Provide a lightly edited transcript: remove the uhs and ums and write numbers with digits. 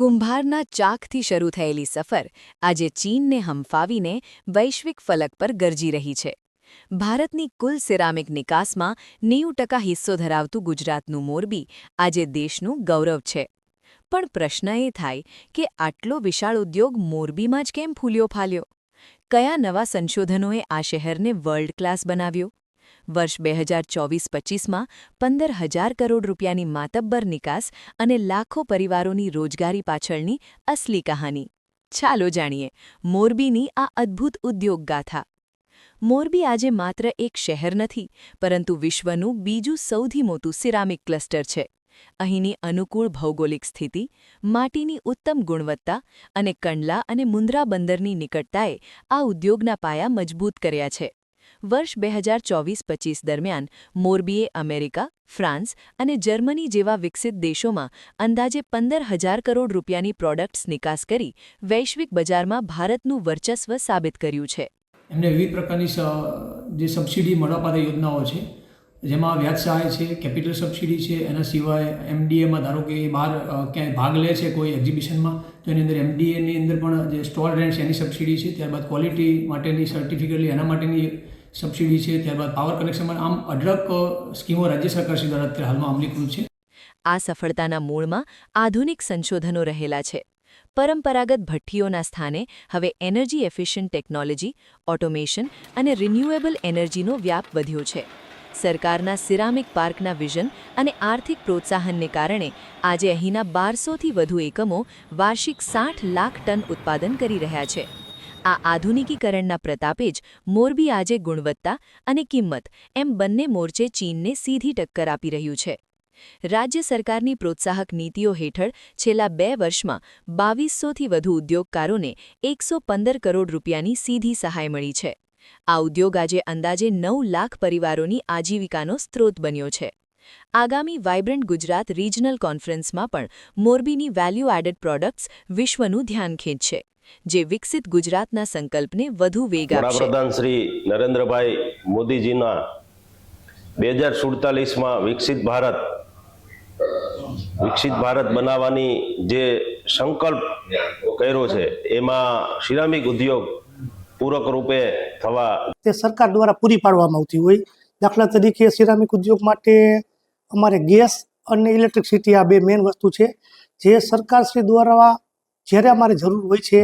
કુંભારના ચાકથી શરૂ થયેલી સફર આજે ચીનને હંફાવીને વૈશ્વિક ફલક પર ગરજી રહી છે. ભારતની કુલ સિરામિક નિકાસમાં 90% હિસ્સો ધરાવતું ગુજરાતનું મોરબી આજે દેશનું ગૌરવ છે. પણ પ્રશ્ન એ થાય કે આટલો વિશાળ ઉદ્યોગ મોરબીમાં જ કેમ ફૂલ્યો ફાલ્યો? કયા નવા સંશોધનોએ આ શહેરને વર્લ્ડ ક્લાસ બનાવ્યો? વર્ષ 2024-25માં 15,000 કરોડ રૂપિયાની માતબ્બર નિકાસ અને લાખો પરિવારોની રોજગારી પાછળની અસલી કહાની. ચાલો જાણીએ મોરબીની આ અદ્ભુત ઉદ્યોગ ગાથા. મોરબી આજે માત્ર એક શહેર નથી, પરંતુ વિશ્વનું બીજું સૌથી મોટું સિરામિક ક્લસ્ટર છે. અહીંની અનુકૂળ ભૌગોલિક સ્થિતિ, માટીની ઉત્તમ ગુણવત્તા અને કંડલા અને મુન્દ્રા બંદરની નિકટતાએ આ ઉદ્યોગના પાયા મજબૂત કર્યા છે. વર્ષ 2024-25 દરમિયાન મોરબીએ અમેરિકા, ફ્રાન્સ અને જર્મની જેવા વિકસિત દેશોમાં અંદાજે 15,000 કરોડ રૂપિયાની પ્રોડક્ટ્સ નિકાસ કરી વૈશ્વિક બજારમાં ભારતનું વર્ચસ્વ સાબિત કર્યું છે. એમને વિવિધ પ્રકારની જે સબસિડી મળવાપાત્ર યોજનાઓ છે, જેમાં વ્યાજ સહાય છે, કેપિટલ સબસિડી છે. એના સિવાય એમડીએમાં ધારો કે બહાર ક્યાંય ભાગ લે છે કોઈ એક્ઝિબિશનમાં, તો એની અંદર એમડીએની અંદર પણ જે સ્ટોલ રેન્ટ છે એની સબસિડી છે. ત્યારબાદ ક્વોલિટી માટેની સર્ટિફિકેટ એના માટેની સબસિડી છે. ત્યારબાદ પાવર કનેક્શનમાં આમ અઢળક સ્કીમો રાજ્ય સરકાર શ્રી દ્વારા અત્યારે હાલમાં અમલીકૃત છે. આ સફળતાના મૂળમાં આધુનિક સંશોધનો રહેલા છે. પરંપરાગત ભઠ્ઠીઓના સ્થાને હવે એનર્જી એફિશિયન્ટ ટેકનોલોજી, ઓટોમેશન અને રિન્યુએબલ એનર્જીનો વ્યાપ વધ્યો છે. સરકારના સિરામિક પાર્કના વિઝન અને આર્થિક પ્રોત્સાહનને કારણે આજે અહીંના 1200થી વધુ એકમો વાર્ષિક 60 લાખ ટન ઉત્પાદન કરી રહ્યા છે. આ આધુનિકીકરણના પ્રતાપે જ મોરબી આજે ગુણવત્તા અને કિંમત એમ બંને મોરચે ચીનને સીધી ટક્કર આપી રહ્યું છે. રાજ્ય સરકારની પ્રોત્સાહક નીતિઓ હેઠળ છેલ્લા 2 વર્ષમાં 2200થી વધુ ઉદ્યોગકારોને 115 કરોડ રૂપિયાની સીધી સહાય મળી છે. આ ઉદ્યોગ આજે અંદાજે 9 લાખ પરિવારોની આજીવિકાનો સ્ત્રોત બન્યો છે. આગામી વાઇબ્રન્ટ ગુજરાત રિજનલ કોન્ફરન્સમાં પણ મોરબીની વેલ્યુ એડેડ પ્રોડક્ટ્સ વિશ્વનું ધ્યાન ખેંચશે, જે વિકસિત ગુજરાતના સંકલ્પને વધુ વેગ આપશે. વડાપ્રધાન શ્રી નરેન્દ્રભાઈ મોદીજીના 2047માં વિકસિત ભારત બનાવવાની જે સંકલ્પ કર્યો છે, એમાં સિરામિક ઉદ્યોગ પૂરક રૂપે થવા તે સરકાર દ્વારા પૂરી પાડવામાં આવતી હોય. દાખલા તરીકે સિરામિક ઉદ્યોગ માટે અમારે ગેસ અને ઇલેક્ટ્રિસિટી આ 2 મેઇન વસ્તુ છે, જે સરકારશ્રી દ્વારા જ્યારે અમારે જરૂર હોય છે